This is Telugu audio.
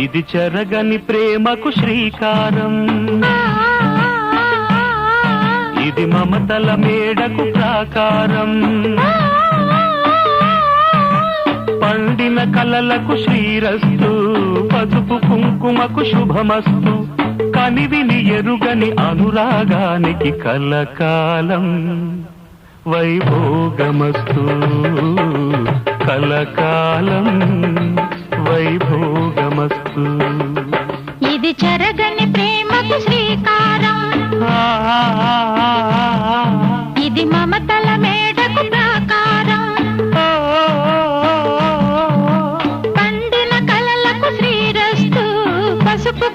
ఇది చెరగని ప్రేమకు శ్రీకారం, ఇది మమతల మేడకు ప్రాకారం, పండిన కలలకు శ్రీరస్తు, పసుపు కుంకుమకు శుభమస్తు, కనివిని ఎరుగని అనురాగానికి కలకాలం వైభోగమస్తు, కలకాలం వైభోగమస్తు. ఇది చెరగని ప్రేమకు శ్రీకారం, ఇది మమతల మేడకు ప్రాకారం, పండిన కలలకు శ్రీరస్తు, పసుపు